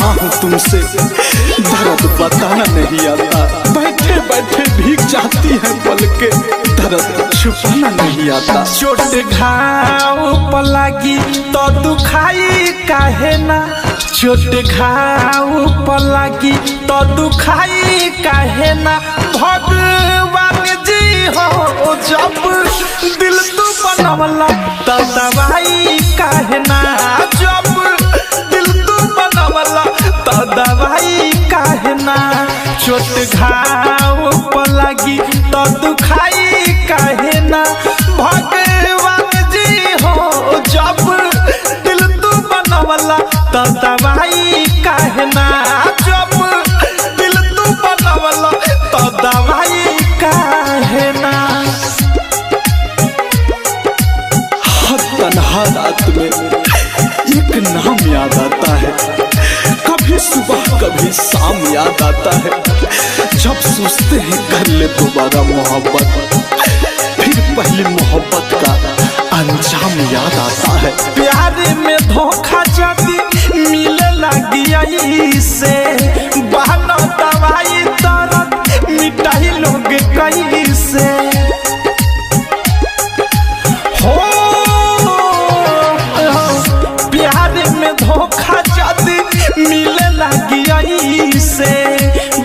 रहा हूँ तुमसे, दर्द बताना नहीं आता। बैठे बैठे भीग जाती है पलके, दर्द छुपाना नहीं आता। चोट घाव पर लागी तो दुखाई काहे ना, चोट घाव पर लागी तो दुखाई काहे ना। भगवान जी हो जब दिल तू बनवला तो दवाई काहे ना, जब दिल तू बनवला तो दवाई काहे ना। चोट घाव पर लागी तो दुखाई काहे ना। भगवान जी हो जब दिल तू बनवला तो दवाई काहे ना, जब दिल तू बनवला तो दवाई काहे ना। हर तन्हा रात में एक नाम याद आता है, कभी सुबह कभी शाम याद आता है। जब सोचते हैं कर ले दोबारा मोहब्बत, फिर पहली मोहब्बत का अंजाम याद आता है। प्यार में धोखा जदी मिले लगी से, बहाना दवाई दर्द मिटाई लोग कहीं से। हो प्यार में धोखा जदी मिले लगी से,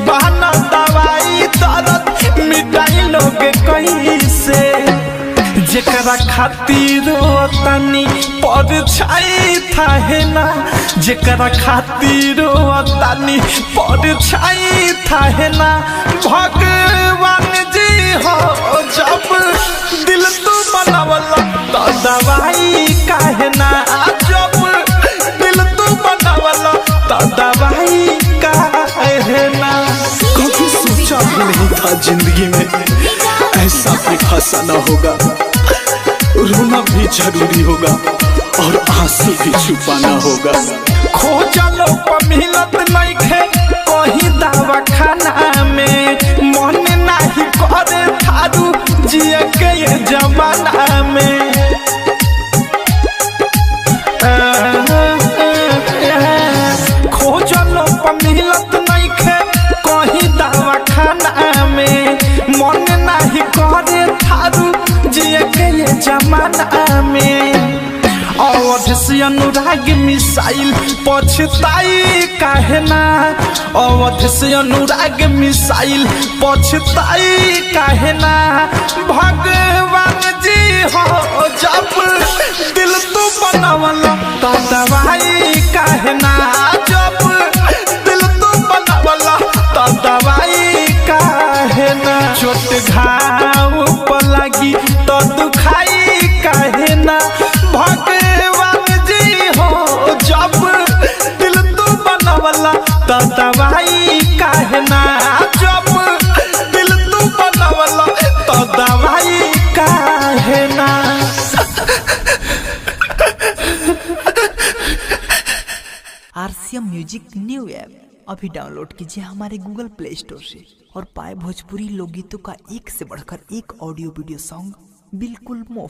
बहाना दवाई दर्द मिटाई लोग कहीं से। जेकरा खातिर तनी परछाई थाहे ना, जेकरा खातिर तनी परछाई थाहे ना। भगवान जी हो जब दिल तू बनवला तो दवाई काहे ना, जब दिल तू बनवला तो दवाई काहे ना। कभी सोचा भी नहीं था जिंदगी में ऐसा भी फंसाना होगा। रोना भी जरूरी होगा और आंसू भी छुपाना होगा। खोजलो पर मिलत नहीं खे कहीं दवा खाना में, मन नहीं करे थारू जिए के ये जमाना में। खोजलो पर मिलत नहीं खे कहीं दवा खाना में, मन नहीं करे थारू जिए के ये जमाना में। अवध से अनुराग मिसाइल पछताई काहे ना, अवध से अनुराग मिसाइल पछताई काहे ना। भगवान जी हो जब दिल तू बनवला तो दवाई काहे ना, जब दिल तू बनवला तो दवाई काहे ना। चोट घाव पर लागी तो दुखाई काहे ना। भगवान जी हो जब दिल तू बनवला तो दवाई काहे ना, जब दिल तू बनवला तो दवाई काहे ना। RCM म्यूजिक न्यू ऐप अभी डाउनलोड कीजिए हमारे गूगल प्ले स्टोर से और पाए भोजपुरी लोकगीतों का एक से बढ़कर एक ऑडियो वीडियो सॉन्ग बिल्कुल मुफ्त।